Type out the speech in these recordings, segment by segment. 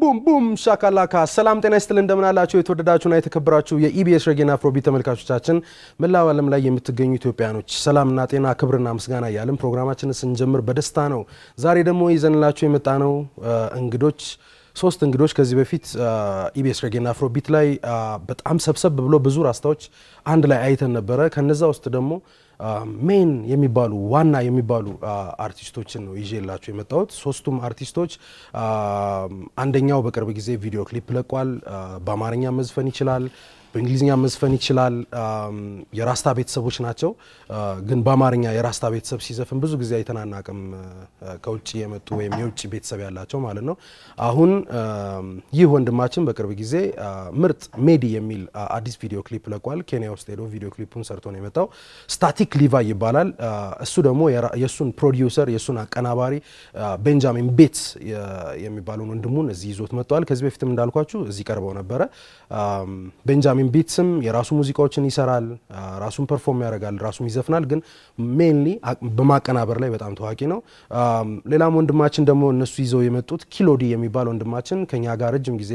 boom ሻካላካ ሰላም ጤና ይስጥልን እንደምን አላችሁ የተወደዳችሁና የተከበራችሁ የኢቢኤስ ሬጌና አፍሮቢት ተመልካቾቻችን መላው ዓለም ላይ የምትገኙ ኢትዮጵያኖች ሰላምና ጤና ክብርና ምስጋና ያለን ፕሮግራማችንን ስንጀምር በደስታ ነው ዛሬ ደግሞ ይዘንላችሁ የመጣነው ሶስት እንግዶች ከዚህ በፊት ኢቢኤስ ሬጌና አፍሮቢት ላይ በጣም ሰብሰብ ብሎ ብዙ ራስታዎች አንድ ላይ አይተን ነበር ከነዛ ውስጥ ደግሞ ሜን የሚባሉ ዋና የሚባሉ አርቲስቶችን ነው ይዤላችሁ የመጣሁት ሶስቱም አርቲስቶች አንደኛው በቅርብ ጊዜ ቪዲዮ ክሊፕ ለቋል በአማርኛ መዝፈን ይችላል በእንግሊዝኛ መዝፈን ይችላል የራስታ ቤተሰቦች ናቸው ግን በአማርኛ የራስታ ቤተሰብ ሲዘፍን ብዙ ጊዜ አይተናናቅም ከውጪ የመጡ ወይም የውጪ ቤተሰብ ያላቸው ማለት ነው አሁን ይህ ወንድማችን በቅርብ ጊዜ ምርጥ ሜዲ የሚል አዲስ ቪዲዮ ክሊፕ ለቋል ኬንያ ውስጥ ሄዶ ቪዲዮ ክሊፑን ሰርቶ ነው የመጣው ስታቲክ ሊቫ ይባላል እሱ ደግሞ የሱን ፕሮዲዩሰር የሱን አቀናባሪ ቤንጃሚን ቤትስ የሚባለው ወንድሙን እዚህ ይዞት መጥቷል ከዚህ በፊትም እንዳልኳችሁ እዚህ ቀርበው ነበር ቤንጃሚን ቤትስም የራሱ ሙዚቃዎችን ይሰራል ራሱን ፐርፎርም ያደርጋል ራሱን ይዘፍናል ግን ሜንሊ በማቀናበር ላይ በጣም ታዋቂ ነው ሌላም ወንድማችን ደግሞ እነሱ ይዘው የመጡት ኪሎዲ የሚባል ወንድማችን ከኛ ጋር ረጅም ጊዜ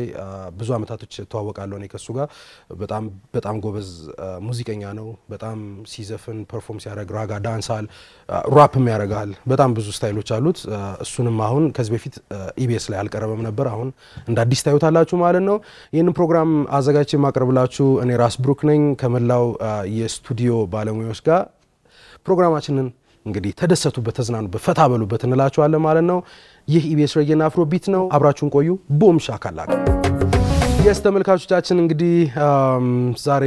ብዙ አመታቶች ተዋወቃለሁ እኔ ከሱ ጋር በጣም ጎበዝ ሙዚቀኛ ነው በጣም ሲዘፍን ፐርፎርም ሲያደርግ ራጋ ዳንሳል ራፕም ያደርጋል በጣም ብዙ ስታይሎች አሉት እሱንም አሁን ከዚህ በፊት ኢቢኤስ ላይ አልቀረበም ነበር አሁን እንደ አዲስ ታዩታላችሁ ማለት ነው ይሄን ፕሮግራም አዘጋጅቼ ማቅረብላችሁ እኔ ራስ ብሩክ ነኝ ከመላው የስቱዲዮ ባለሙያዎች ጋር ፕሮግራማችንን እንግዲህ ተደሰቱበት ተዝናኑበት ፈታ በሉበት እንላችኋለን ማለት ነው ይህ ኢቢኤስ ሬጌና አፍሮቢት ነው አብራችሁን ቆዩ ቦም ሻካላካ ተመልካቾቻችን እንግዲህ ዛሬ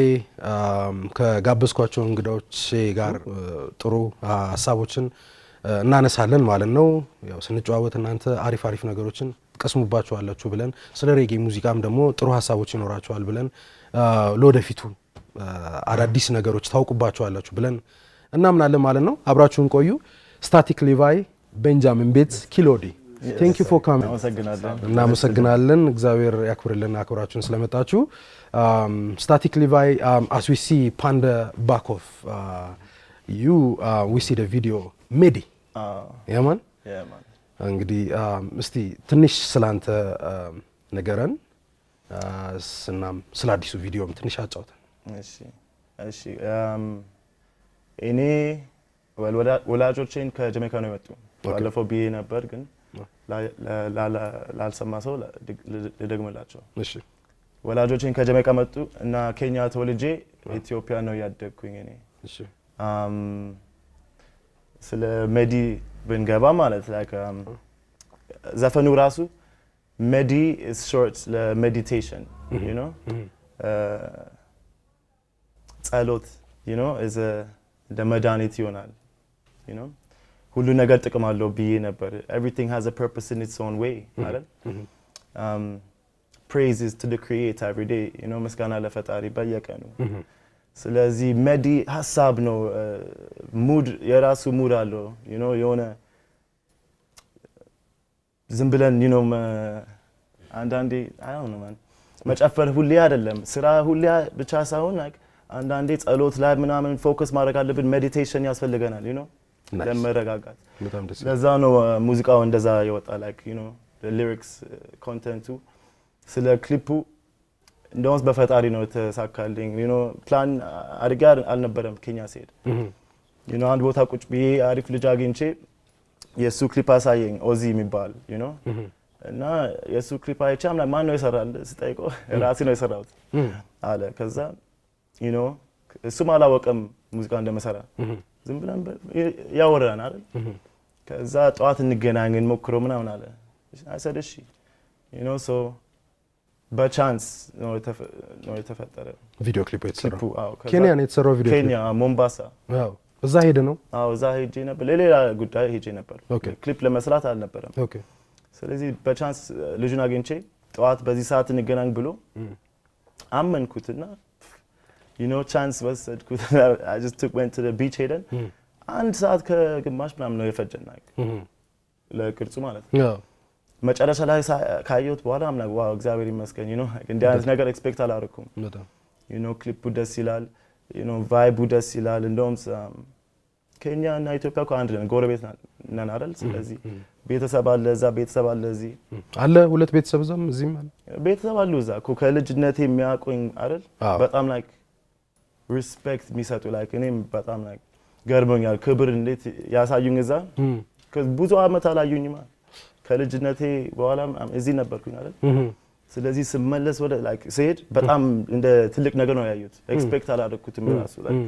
ከጋበዝኳቸው እንግዶች ጋር ጥሩ ሐሳቦችን እናነሳለን ማለት ነው ያው ስንጨዋወት እናንተ አሪፍ ነገሮችን ቀስሙባችኋላችሁ ብለን ስለ ሬጌ ሙዚቃም ደግሞ ጥሩ ሐሳቦች ይኖራችኋል ብለን ለወደፊቱ አዳዲስ ነገሮች ታውቁባችኋላችሁ ብለን እናምናለን ማለት ነው አብራችሁን ቆዩ ስታቲክ ሊቫይ ቤንጃሚን ቤትስ ኪሎዲ thank you for coming እናመሰግናለን እግዚአብሔር ያክብርልን አክብራችሁን ስለመጣችሁ ስታቲክ ሊቫይ as we see panda back of you we see the video medi yeah man እንግዲህ እስቲ ትንሽ ስላንተ ነገረን ስናም ስለ አዲሱ ቪዲዮም ትንሽ አጫውተን እሺ እኔ ወላጆቼን ከጀሜካ ነው የመጡ ባለፈው ቢዬ ነበር ግን ላልሰማ ሰው ልደግምላቸው እሺ ወላጆቼን ከጀሜካ መጡ እና ኬንያ ተወልጄ ኢትዮጵያ ነው ያደግኩኝ እኔ እሺ ስለ ሜዲ ብንገባ ማለት like ዘፈኑ ራሱ medi is short meditation you know ጸሎት you know is the መድኃኒት ይሆናል you know ሁሉ ነገር ጥቅም አለው ብዬ ነበር everything has a purpose in its own way አይደል praise is to the creator every day you know ምስጋና ለፈጣሪ በየቀኑ ስለዚህ ሜዲ ሐሳብ ነው ሙድ የራሱ ሙድ አለው you know የሆነ ዝም ብለን you know አንዳንዴ I don't know man መጨፈር ሁሌ አይደለም ስራ ሁሌ ብቻ ሳይሆን like አንዳንዴ ጸሎት ላይ ምናምን ፎከስ ማድረግ አለብን ሜዲቴሽን ያስፈልገናል you know ለመረጋጋት ለዛ ነው ሙዚቃው እንደዛ ይወጣ like you know the lyrics content ስለ ክሊፑ እንደውም በፈጣሪ ነው ተሳካልኝ you know ፕላን አድርጋ አልነበረም ኬንያ ሲሄድ you know አንድ ቦታ ቁጭ ብዬ አሪፍ ልጅ አግኝቼ የሱ ክሊፕ አሳየኝ ኦዚ የሚባል you know እና የሱ ክሊፕ አይቻም ላይ ማን ነው ይሰራል ስጠይቀው ራሴ ነው የሰራሁት አለ ከዛ you know እሱ ማላወቀም ሙዚቃ እንደመሰራ ዝም ብለን ያወራን አይደል ከዛ ጧት እንገናኝን ሞክሮ ምናምን አለ I said እሺ you know so በቻንስ ነው የተፈጠረ ቪዲዮ ክሊፕ የተሰራው ኬንያ ነው የተሰራው ቪዲዮ ኬንያ ሞምባሳ አዎ እዛ ሄደ ነው አዎ እዛ ሄጄ ነበር ለሌላ ጉዳይ ሄጄ ነበር ክሊፕ ለመስራት አልነበረም ኦኬ ስለዚህ በቻንስ ልጁን አግኝቼ ጧት በዚህ ሰዓት እንገናኝ ብሎ አመንኩትና you know chance was I just went to the beach ሄደን አንድ ሰዓት ከግማሽ ምናምን ነው የፈጀናል ለቅርጹ ማለት ነው መጨረሻ ላይ ካየሁት በኋላ አምና ዋው እግዚአብሔር ይመስገን you know እንደ አይነት ነገር ኤክስፔክት አላደረኩም you know ክሊፑ ደስ ይላል you know ቫይቡ ደስ ይላል እንደውም ኬንያ እና ኢትዮጵያ እኮ አንድ ነን ጎረቤት ነን አይደል ስለዚህ ቤተሰብ አለ እዛ ቤተሰብ አለ እዚህ አለ ሁለት ቤተሰብ እዛም እዚህም አለ ቤተሰብ አሉ እዛ እኮ ከልጅነቴ የሚያቆኝ አይደል በጣም like respect የሚሰጡ like እኔም በጣም like ገርሞኛል ክብር እንዴት ያሳዩኝ እዛ ብዙ አመት አላዩኝማ ከልጅነቴ በኋላ እዚህ ነበርኩኝ አይደል ስለዚህ ስመለስ ወደ like ሲሄድ በጣም እንደ ትልቅ ነገር ነው ያዩት ኤክስፔክት አላደረኩትም ራሱ like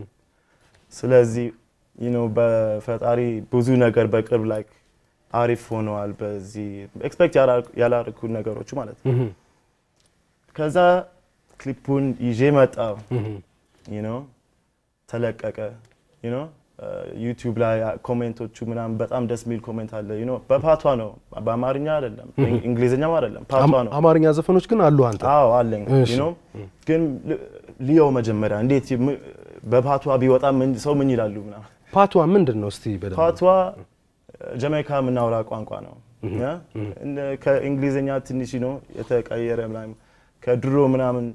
ስለዚህ you know በፈጣሪ ብዙ ነገር በቅርብ like አሪፍ ሆነዋል በዚህ ኤክስፔክት ያላደረኩት ነገሮች ማለት ከዛ ክሊፑን ይዤ መጣው you know ተለቀቀ you know YouTube ላይ ኮሜንቶቹ ምናምን በጣም ደስ ሚል ኮሜንት አለ you know በፓቷ ነው በአማርኛ አይደለም እንግሊዘኛም አይደለም ፓቷ ነው አማርኛ ዘፈኖች ግን አሉ አንተ አዎ አለኝ you know ግን ሊዮ መጀመሪያ እንዴት በፓቷ ቢወጣ ምን ሰው ምን ይላሉ ምናምን ፓቷ ምንድነው እስቲ በደንብ ፓቷ ጀማይካ ምናወራ ቋንቋ ነው ያ ከእንግሊዘኛ ትንሽ ነው የተቀየረ ምናምን ከድሮ ምናምን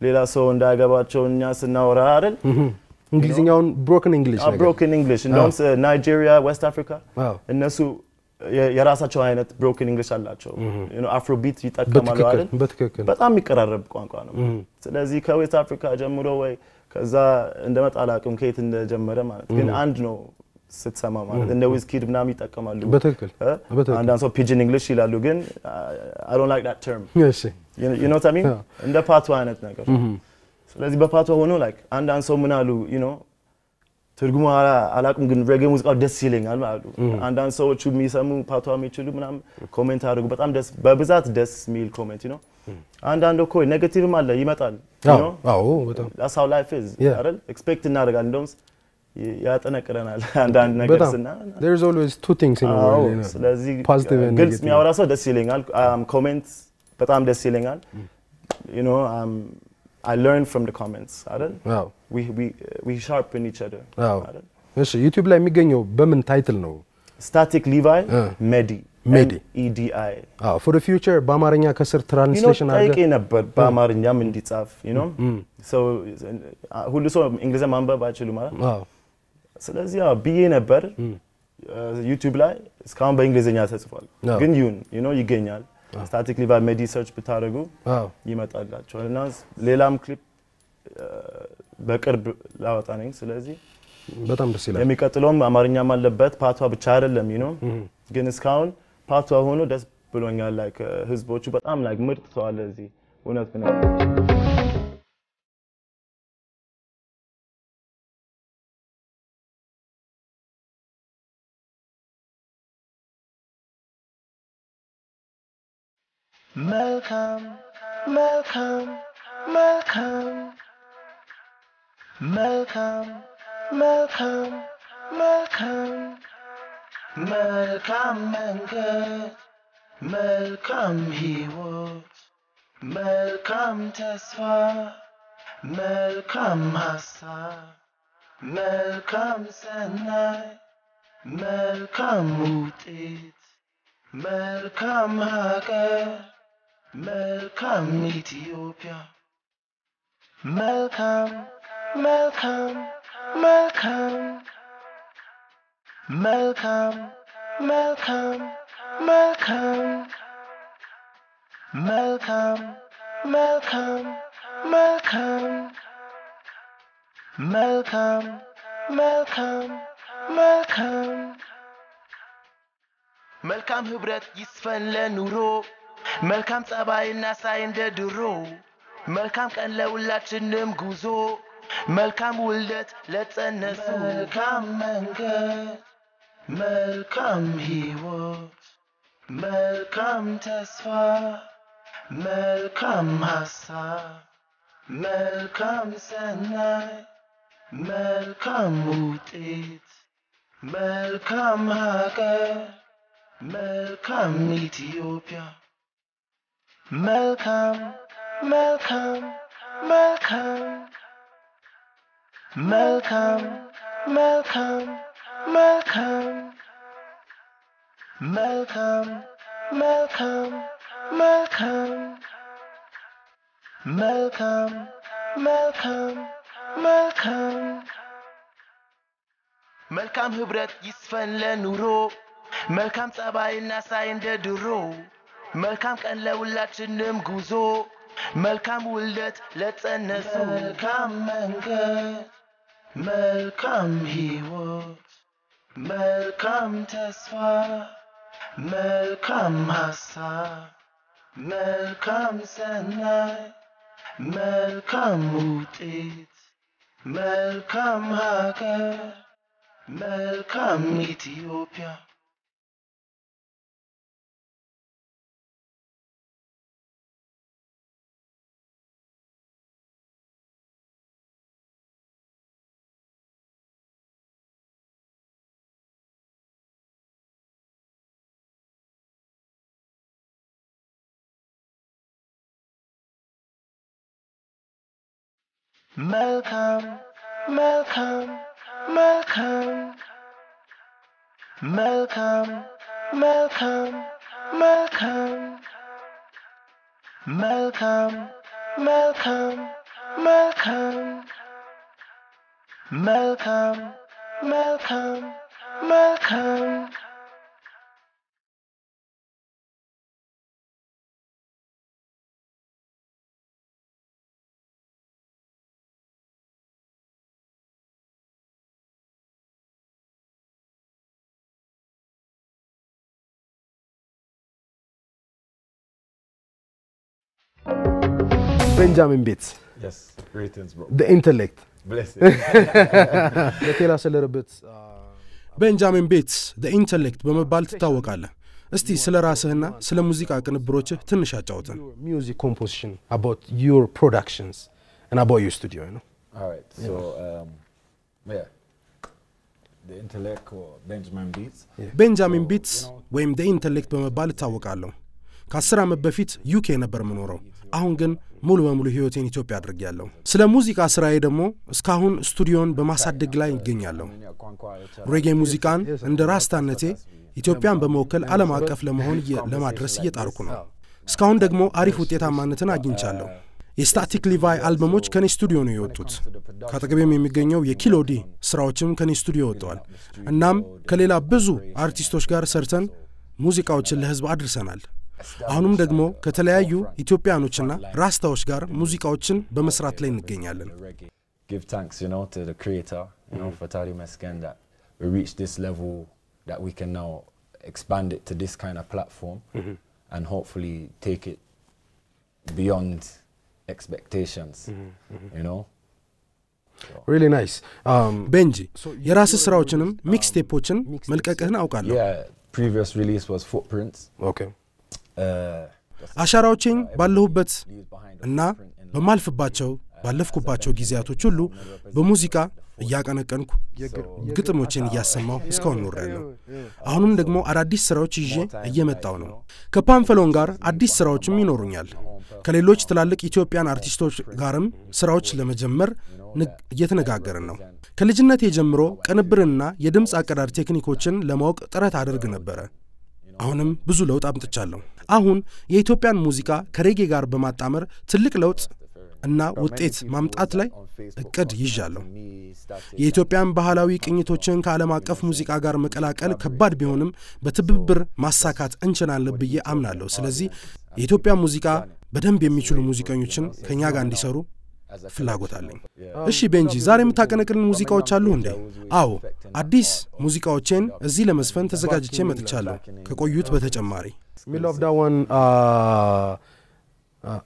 ሌላ ሰው እንዳያገባቸውኛ ስናወራ አይደል እንግሊዘኛውን broken english እንደውም ናይጄሪያ ዌስት አፍሪካ እነሱ የራሳቸው አይነት broken english አላቸው you know afrobeat ይጠቀማሉ አይደል በጣም የሚቀራረብ ቋንቋ ነው ስለዚህ ከዌስት አፍሪካ ጀምሮ ወይ ከዛ እንደመጣ አላቅም ከየት እንደጀመረ ማለት ግን አንድ ነው ስትሰማ ማለት እንደ ዊዝኪድ ምናምን ይጠቀማሉ በትክክል አንዳንድ ሰው pigeon english ይላሉ ግን I don't like that term yes you know what I mean እንደ ፓቷ አይነት ነገር ስለዚህ በፓቷ ሆኖ like አንዳንድ ሰው ምን አሉ you know ትርጉሙ አላቅም ግን ሬጌ ሙዚቃው ደስ ይለኛል አሉ አንዳንድ ሰዎች የሚሰሙ ፓቷ የሚችሉ ምናምን ኮሜንት አድርጉ በጣም ደስ በብዛት ደስ ሚል ኮሜንት you know አንዳንድ እኮ ኔጌቲቭም አለ ይመጣል you know አዎ በጣም that's how life is አይደል ኤክስፔክት እናደርጋለን እንደውም ያጠነቅረናል አንዳንድ ነገር ስና there's always two things in a world you know ስለዚህ positive and ግልጽ የሚያወራ ሰው ደስ ይለኛል ኮሜንት በጣም ደስ ይለኛል you know I learned from the comments አይደል wow we sharpen each other አይደል እሺ YouTube ላይ የሚገኘው በምን ታይትል ነው ስታቲክ ሊቫይ ሜዲ EDI for the future በአማርኛ ከስር ትራንስሌሽን አድርገህ ጠይቄ ነበር በአማርኛም እንዲጻፍ you know so ሁሉ ሰው እንግሊዘኛ ማንበብ አይችሉ ማለት ስለዚህ ብዬ ነበር YouTube ላይ እስካሁን በእንግሊዘኛ ተጽፏል ግን you know ይገኛል ስታቲክ ሊቫይ ሜዲ ሰርች ብታደርጉ ይመጣላችኋል እና ሌላም ክሊፕ በቅርብ ላወጣ ነኝ ስለዚህ በጣም ደስ ይላል የሚቀጥለውም አማርኛም አለበት ፓቷ ብቻ አይደለም you know ግን እስካሁን ፓቷ ሆኖ ደስ ብሎኛል like ህዝቦቹ በጣም like ምርጥ ሰው አለ እዚህ እውነት ነው መልካም መንገድ መልካም ህይወት መልካም ተስፋ መልካም ሀሳብ መልካም ሰናይ መልካም ውጤት መልካም ሀገር መልካም ኢትዮጵያ መልካም መልካም መልካም መልካም መልካም መልካም መልካም መልካም መልካም መልካም መልካም መልካም መልካም ህብረት ይስፈን ለኑሮ መልካም ጸባይና ሳይ እንደ ድሮ መልካም ቀን ለሁላችንም ጉዞ መልካም ውልደት ለጸነሱ መልካም መንገድ መልካም ህይወት መልካም ተስፋ መልካም ሀሳብ መልካም ሰናይ መልካም ውጤት መልካም ሀገር መልካም ኢትዮጵያ መልካም መልካም መልካም መልካም መልካም መልካም መልካም መልካም መልካም መልካም መልካም መልካም መልካም ህብረት ይስፈን ለኑሮ መልካም ጸባይና ሳይ እንደ ድሮ መልካም ቀን ለሁላችንም ጉዞ መልካም ውልደት ለጸነሱ መልካም መንገድ መልካም ህይወት መልካም ተስፋ መልካም ሐሳብ መልካም ሰናይ መልካም ውጤት መልካም ሀገር መልካም ኢትዮጵያ መልካም መልካም መልካም መልካም መልካም መልካም መልካም መልካም መልካም መልካም መልካም መልካም Benjamin Bates. Yes, greetings, bro. The intellect. Bless it. Tell us a little bit. Benjamin Bates, the intellect በመባል ትታወቃለህ። እስቲ ስለ ራስህና ስለ ሙዚቃ ቅንብሮችህ ትንሽ አጫውተን። Music composition, about your productions and about your studio, you know. All right. So yeah. The intellect or Benjamin Bates. Benjamin Bates ወይም the intellect በመባል ትታወቃለህ። ከ10 ዓመት በፊት ዩኬ ነበር የምኖረው። አሁን ግን ሙሉ በሙሉ ህይወቴን ኢትዮጵያ አድርጌያለሁ። ስለ ሙዚቃ ስራዬ ደግሞ እስካሁን ስቱዲዮን በማሳደግ ላይ ይገኛለሁ። ሬጌ ሙዚቃን እንደ ራስታነቴ ኢትዮጵያን በመወከል ዓለም አቀፍ ለማድረስ እየጣርኩ ነው። እስካሁን ደግሞ አሪፍ ውጤታማነትን አግኝቻለሁ። የስታቲክ ሊቫይ አልበሞች ከኔ ስቱዲዮ ነው የወጡት። ካጠገቤም የሚገኘው የኪሎዲ ስራዎችም ከኔ ስቱዲዮ ወጥተዋል። እናም ከሌላ ብዙ አርቲስቶች ጋር ሰርተን ሙዚቃዎችን ለህዝብ አድርሰናል። አሁንም ደግሞ ከተለያዩ ኢትዮጵያኖችና ራስታዎች ጋር ሙዚቃዎችን በመስራት ላይ እንገኛለን። Give thanks, you know, to the creator, you know, for Tari Mesken that we reached this level that we can now expand it to this kind of platform and hopefully take it beyond expectations, you know. Really nice. Benji, የራስ ስራዎችንም ሚክስ ቴፖችን መልቀቅህን አውቃለሁ። Yeah, previous release was Footprints. Okay. አሻራዎችን ባለሁበት እና ባለፍኩባቸው ጊዜያቶች ሁሉ በሙዚቃ እያቀነቀንኩ ግጥሞችን እያሰማው እስካሁን ኖሬያለሁ። አሁንም ደግሞ አዳዲስ ስራዎች ይዤ እየመጣው ነው። ከፓንፈሎን ጋር አዲስ ስራዎችም ይኖሩኛል። ከሌሎች ትላልቅ ኢትዮጵያን አርቲስቶች ጋርም ስራዎች ለመጀመር እየተነጋገርን ነው። ከልጅነቴ ጀምሮ ቅንብርና የድምጽ አቀዳድ ቴክኒኮችን ለማወቅ ጥረት አድርግ ነበር። አሁንም ብዙ ለውጥ አምጥቻለሁ። አሁን የኢትዮጵያን ሙዚቃ ከሬጌ ጋር በማጣመር ትልቅ ለውጥ እና ውጤት ማምጣት ላይ እቅድ ይዣለሁ። የኢትዮጵያን ባህላዊ ቅኝቶችን ከዓለም አቀፍ ሙዚቃ ጋር መቀላቀል ከባድ ቢሆንም በትብብር ማሳካት እንችላለን ብዬ አምናለሁ። ስለዚህ የኢትዮጵያ ሙዚቃ በደንብ የሚችሉ ሙዚቀኞችን ከኛ ጋር እንዲሰሩ ፍላጎት አለኝ። እሺ ቤንጂ፣ ዛሬ የምታቀነቅልን ሙዚቃዎች አሉ እንዴ? አዎ፣ አዲስ ሙዚቃዎችን እዚህ ለመስፈን ተዘጋጅቼ መጥቻለሁ። ከቆዩት በተጨማሪ We love that one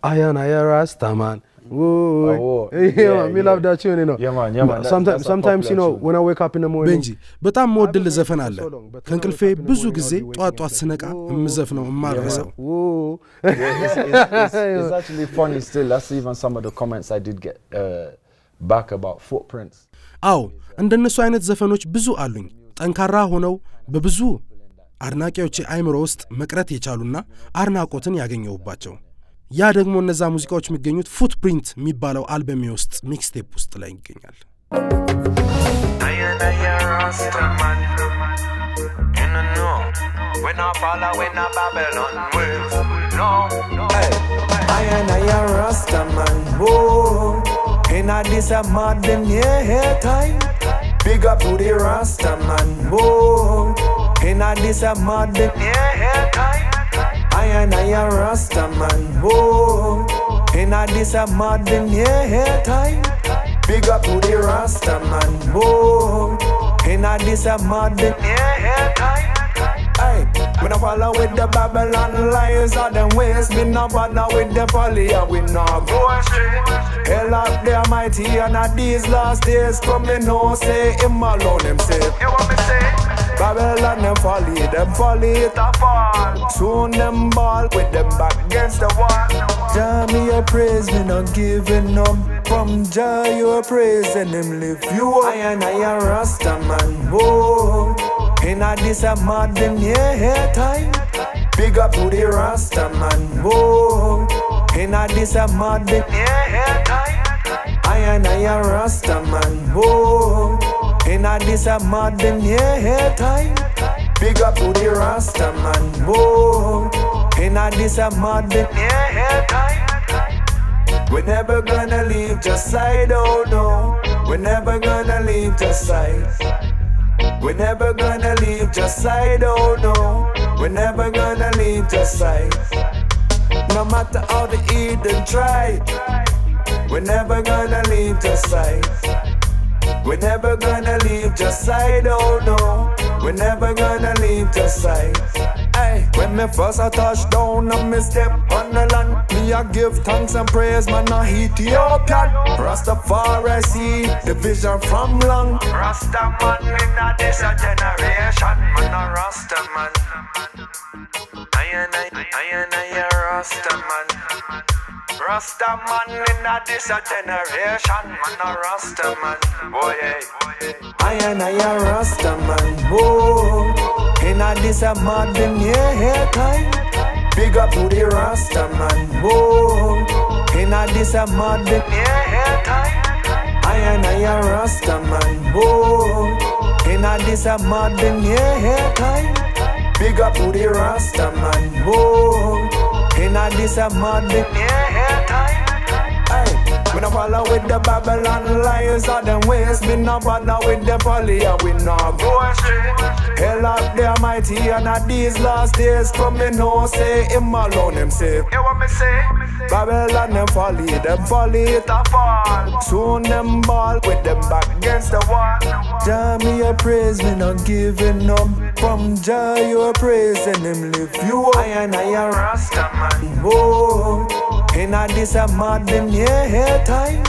Ayana Rastaman. We love that tune, you know. Yeah man. Sometimes you know when I wake up in the morning. Benji, በጣም ሞድል ዘፈን አለ። ከንቅልፌ ብዙ ጊዜ ጧት ስነቃ እምዘፍነው እማረሰው። It's actually funny still. That's even some of the comments I did get back about Footprints. አዎ፣ እንደነሱ አይነት ዘፈኖች ብዙ አሉኝ። ጠንካራ ሆነው በብዙ አድናቂዎች አይምሮ ውስጥ መቅረት የቻሉና አድናቆትን ያገኘውባቸው። ያ ደግሞ እነዛ ሙዚቃዎች የሚገኙት ፉትፕሪንት የሚባለው አልበም ውስጥ ሚክስ ቴፕ ውስጥ ላይ ይገኛል። In a this a modern year time Big up to the Rasta man, whoa. In a this a mud, yeah, I and I a Rasta man, whoa. In a this a mud, yeah, time. Big up to the Rasta man, whoa. In a this a mud, yeah, time. Hey, when I follow with the Babylon liars or them ways, me no bother with the folly and we no go astray. Hell up the mighty and at these last days, come me no say him alone himself. You want me say? Babylon them folly it a fall. Soon them ball with them back against the wall. Jah me a praise, me not giving up. From Jah you a praise and him lift you up. I and I a Rasta man, whoa. In a this a mud yeah, time. Big up to the Rasta man, whoa. In a this a mud yeah, time. I and I a Rasta man, whoa. In a this a mud yeah, time. Big up to the Rasta man, whoa. In a this a mud yeah, time. We're never gonna leave just side, oh no. We're never gonna leave just side. We're never gonna leave just side, oh no. We're never gonna leave just side. No matter how the heathen try, we're never gonna leave just side. We're never gonna leave just side, oh no. We're never gonna leave just side. Hey, when me first I touch down and me step on the land, me I give thanks and praise, man, I Ethiopian. Rastafari see the vision from long. Rasta man in a this a generation, man a Rasta man. I and I a Rasta man. Rasta man in a this a generation, man a Rasta man. Boy, hey. I and I a Rasta man, whoa. In a this a modern yeah, time. Big up to the Rasta man, whoa. In a this a modern yeah, time. I and I a Rasta man, whoa. In a this a modern yeah, time. Big up to the Rasta man, whoa. In a this a modern yeah, time. Hey, we no follow with the Babylon liars or them ways. Me no bother with the folly and we no go astray. Hell up the mighty and at these last days, come me no say him alone himself. You want me say? Babylon them folly it a fall. Soon them ball with them back against the wall. Jah me a praise, me not giving up. From Jah you a praise and him lift you up. I and I a Rasta man, whoa. In a this a modern yeah, time.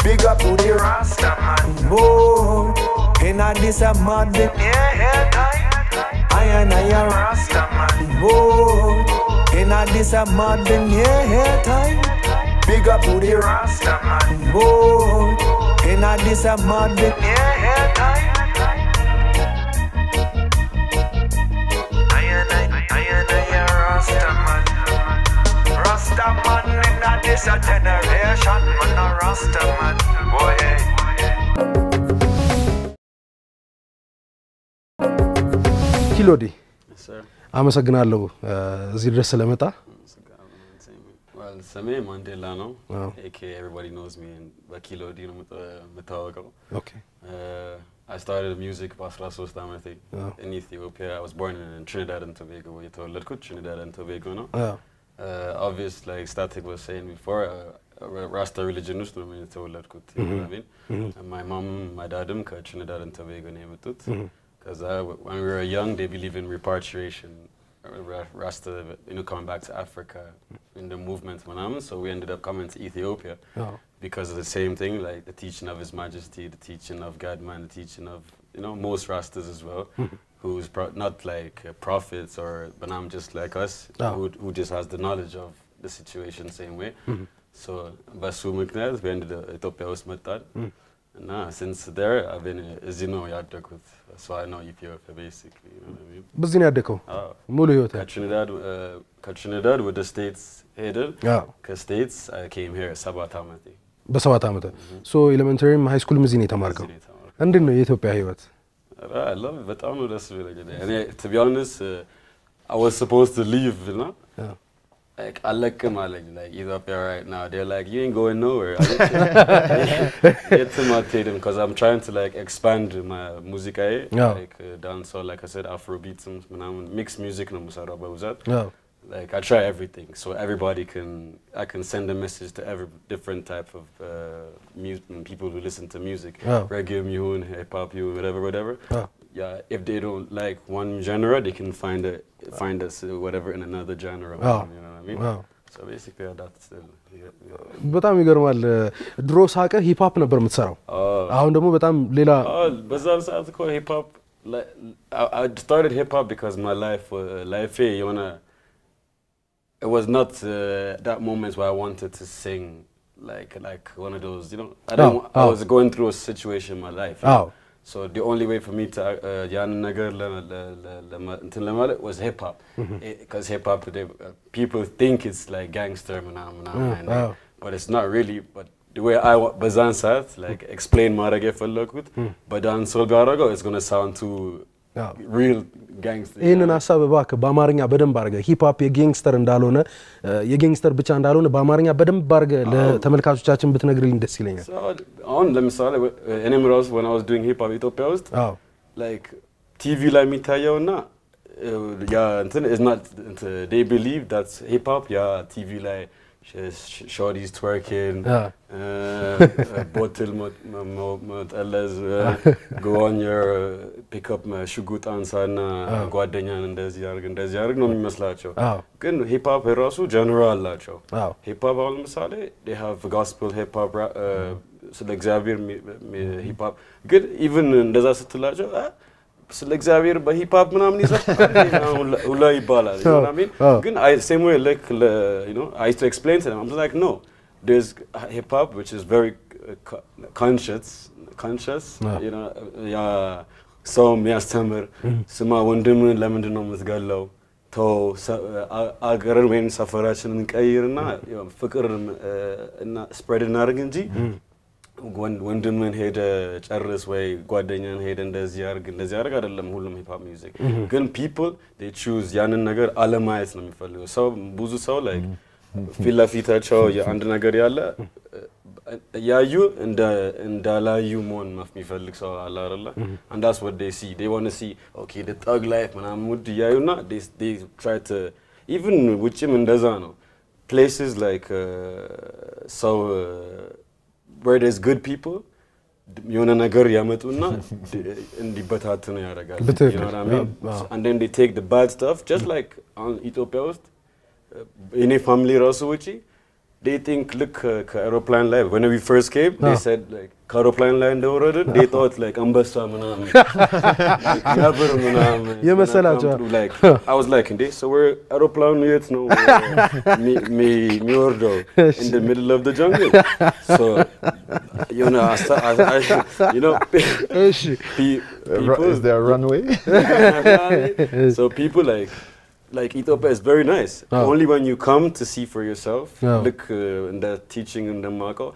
Big up to the Rasta man, whoa. In a this a modern yeah, time. I and I a Rasta man, whoa. In a this a modern yeah, time. Big up to the Rasta man, whoa. In a this a modern yeah, time. I and I a Rasta man. Rasta man in a this a generation, man a Rasta man, boy, hey. ኪሎዲ አመሰግናለሁ እዚህ ድረስ ስለመጣ። Well, ስሜ ማንዴላ ነው። AKA everybody knows me and በኪሎዲ ነው የምታወቀው። Okay. I started music በ13 ዓመቴ in Ethiopia. I was born in Trinidad and Tobago. የተወለድኩት Trinidad and Tobago ነው. Obvious, like Static was saying before, Rasta religion used to mean የተወለድኩት. You know what I mean? And my mom, my dadም ከTrinidad and Tobago ነው የመጡት. Because when we were young, they believe in repatriation, Rasta, coming back to Africa in the movement. So we ended up coming to Ethiopia because of the same thing, like the teaching of His Majesty, the teaching of God-man, the teaching of, most Rastas as well, who's not like prophets or Banam just like us, who just has the knowledge of the situation same way. So, Basu Meknez, we ended up Ethiopia was Matar. And since there, I've been, as you know, so I know Ethiopia basically, you know what I mean? በዚህ ነው ያደከው ሙሉ ህይወት ከትሪኒዳድ ወደ ስቴትስ ሄደን ከስቴትስ I came here 7 ዓመቴ በ7 ዓመት ሶ ኤሌመንተሪም ሃይ ስኩልም እዚህ ነው የተማርከው እንዴት ነው የኢትዮጵያ ህይወት? I love it በጣም ነው ደስ የሚለኝ እኔ to be honest I was supposed to leave, like አለቅም አለኝ like Ethiopia right now they're like you ain't going nowhere it's not hidden because I'm trying to like expand my music like dancehall like I said Afrobeats ምናምን mixed music ነው የምሰራው በብዛት like I try everything so everybody I can send a message to every different type of music people who listen to music reggae yun hip hop yun whatever yeah if they don't like one genre they can find us whatever in another genre you know what I mean so basically that's በጣም ይገርማል ድሮ ሳቀ ሂፕ ሆፕ ነበር የምትሰራው አሁን ደግሞ በጣም ሌላ በዛን ሰዓት እኮ ሂፕ ሆፕ I started hip hop because my life የሆነ it was not that moment where I wanted to sing like one of those you know I was going through a situation in my life so the only way for me to ያን ነገር እንትን ለማለት was hip hop because hip hop today people think it's like gangster but it's not really but the way I በዛን ሰዓት like explain ማድረግ የፈለኩት በዳንስል ጋራጋው it's going to sound too real gangster ይሄንን ሐሳብ ባክ በአማርኛ በደንብ አርገ ሂፕ ሆፕ የጋንግስተር እንዳልሆነ የጋንግስተር ብቻ እንዳልሆነ በአማርኛ በደንብ አርገ ለተመልካቾቻችን ብትነግርልኝ ደስ ይለኛል አሁን ለምሳሌ እኔም ራሱ when I was doing hip hop ኢትዮጵያ ውስጥ like TV ላይ የሚታየውና ያ እንትን is not they believe that's hip hop ያ TV ላይ shorties twerking bottle motellas go on your pick up ሽጉጥ አንሳና ጓደኛን እንደዚህ ያርግ ነው የሚመስላቸው ግን ሂፕ ሆፕ ራሱ ጀነራል አላቸው ሂፕ ሆፕ አሁን ለምሳሌ they have gospel hip hop ስለ እግዚአብሔር ሂፕ ሆፕ ግን even እንደዛ ስትላቸው ስለ እግዚአብሔር በሂፕ ሆፕ ምናምን ይዘፋል ሁላ ይባላል you know what I mean ግን I same way like you know I used to explain to them I'm like no there's hip hop which is very conscious you know yeah so የሚያስተምር ስማ ወንድምን ለምንድን ነው የምትገለው ተው አገርን ወይም ሰፈራችንን ቀይርና ፍቅር እና ስፕሬድ እናድርግ እንጂ ወንድምን ሄደ ጨርስ ወይ ጓደኛን ሄደ እንደዚህ ያርግ አይደለም ሁሉም ሂፕ ሆፕ ሚውዚክ ግን people they choose ያንን ነገር አለማየት ነው የሚፈልገው ሰው ብዙ ሰው like ፊላፊታቸው የአንድ ነገር ያለ ያዩ እንዳላዩ መሆን የሚፈልግ ሰው አለ አይደለ and that's what they see they want to see okay the thug life ምናምን ሙድ ያዩና they try to even ውጭም እንደዛ ነው places like so where there's good people የሆነ ነገር ያመጡና እንዲበታተኑ ያደርጋል you know what I mean and then they take the bad stuff just like on Ethiopia ውስጥ in a family ራሱ ውጪ they think look aeroplane live when we first came they said like aeroplane line እንደወረድን they thought like አንበሳ ምናምን ነብር ምናምን የመሰላቸው like I was like so we're aeroplane የት ነው የሚወርደው in the middle of the jungle so you know you know people is there a runway so people like Ethiopia is very nice only when you come to see for yourself look in the teaching in the marco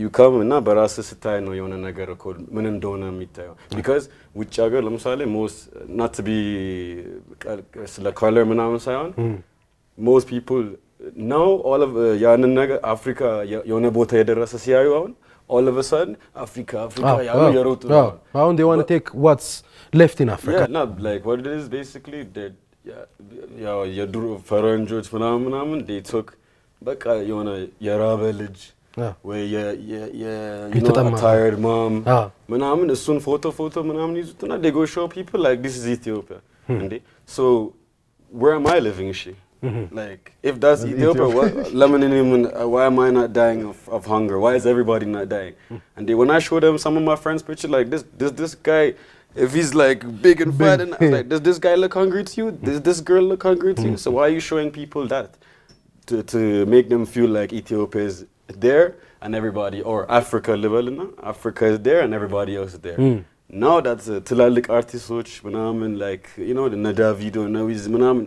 you come እና በራስ ስታይ ነው የሆነ ነገር እኮ ምን እንደሆነ የሚታየው because which ሀገር ለምሳሌ most not to be ስለ color ምናምን ሳይሆን most people now all of ያንን ነገር አፍሪካ የሆነ ቦታ የደረሰ ሲያዩ አሁን all of a sudden Africa ያው የሮጡ አሁን they want to take what's left in Africa yeah not like what it is basically that ያው የድሮ ፈረንጆች ምናምን they took በቃ የሆነ የራበ ልጅ ወይ tired mom ምናምን እሱን ፎቶ ምናምን ይዙትና they go show people like this is Ethiopia and so where am I living like if that's Ethiopia why am I not dying of hunger why is everybody not dying and when I show them some of my friends picture like this guy if he's like big and fat and I was like does this guy look hungry to you does this girl look hungry to you so why are you showing people that to make them feel like Ethiopia is there and everybody or Africa level Africa is there and everybody else is there now that's ትላልቅ አርቲስቶች ምናምን like you know the Davido Noise ምናምን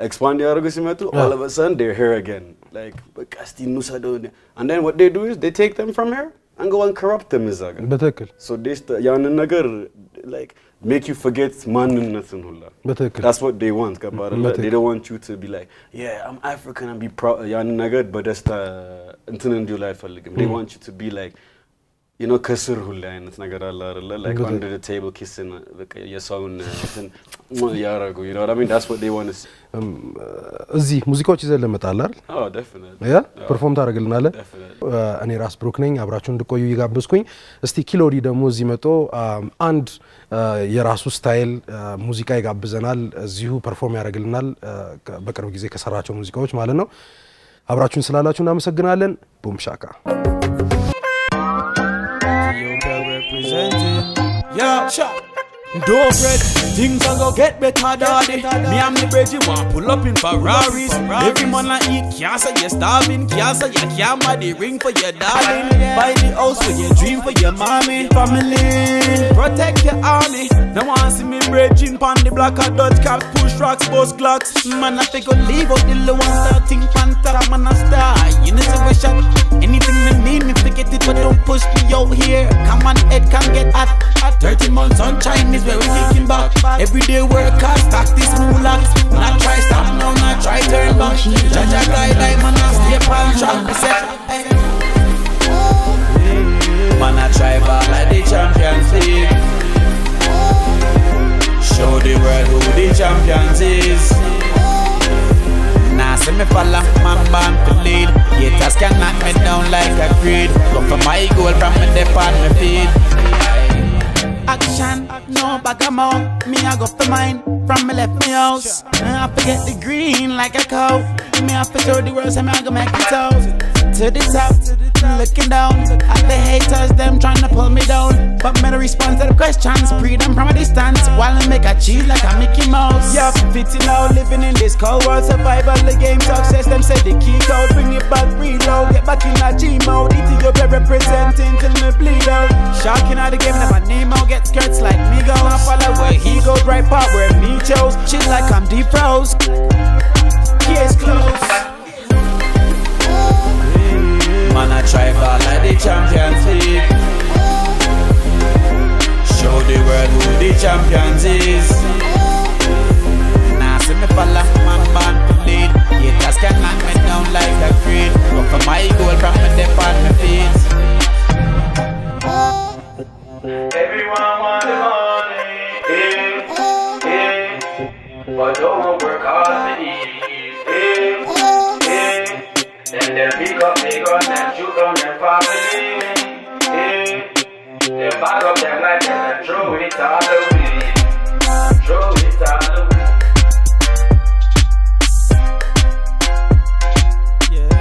expand ያደርጉ ሲመጡ all of a sudden they're here again like በቃ እስቲ እንውሰደው and then what they do is they take them from here and go and corrupt them is aga በትክክል so this ያንን ነገር like make you forget ማንነትን ሁላ that's what they want they don't want you to be like yeah I'm African and be proud ያን ነገር በደስታ እንትን እንዲሁ ላይ ፈልግም they want you to be like you know ከስር ሁላ አይነት ነገር አለ አይደለ like under the table kissing በቃ የሰውን እንትን ያረጉ you know what I mean that's what they want እዚህ ሙዚቃዎች ይዘን ለመጣል አይደል oh definitely ያ ፐርፎርም ታደርግልናለህ እኔ ራስ ብሩክ ነኝ አብራችሁ እንድቆዩ ይጋብዝኩኝ እስቲ ኪሎዲ ደግሞ እዚህ መጥቶ አንድ የራሱ ስታይል ሙዚቃ ይጋብዘናል እዚሁ ፐርፎርም ያደርግልናል በቅርብ ጊዜ ከሰራቸው ሙዚቃዎች ማለት ነው አብራችሁን ስላላችሁ እናመሰግናለን ቡም ሻካ Yo, shot. Don't fret, things are gonna get better, daddy. Me and me Reggie want pull up in Ferraris. Every man I eat, can't say you're starving. Can't say you can't buy the ring for your darling. Buy the house for your dream for your mommy. Family, protect your army. No one see me Reggie pon the block of Dutch caps, push rocks, bust clocks. Man I think I'll leave out the low and start think panther. Man I star, you know so we shot. Anything me need me forget it, but don't push me out here. Come on, head can get hot. 30 months sunshine is where we kicking back. Every day work hard, stack this moolah. Not try stop now, not try turn back. Jaja guideline, man I stay on track. Me say, man I try ball like the Champions League. Show the world who the champions is. Nah, see me follow, man born to lead. Haters can knock me down like a creed. Go for my goal from me dip on my feet. Action, no back of mouth. Me I go for mine from me left me house. I forget the green like a cow. Me I for show the world, so me I go make it out. To the top, looking down at the haters, them trying to pull me down. But me the response to the questions, pre them from a distance. While I make a cheese like a Mickey Mouse. Yeah, fitting out, living in this cold world. Survival, the game success, them say the key code. Bring it back, reload, get back in a G mode. Ethiopia representing till me bleed out. Shocking out the game, never name out, get skirts like me go. I follow where he goes, right part where me chose. Shit like I'm deep froze. Case closed. Man I try ball like the Champions League. Show the world who the champions is. Nah, see me follow, man born to lead. Haters can knock me down like a creed. Go for my goal from me dip on my feet. Everyone want the money, but don't work hard for these, Then they'll pick up their gun and shoot on their family, They'll back up their life and throw it all away, Throw it all away. Yeah.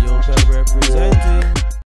Young girl representing.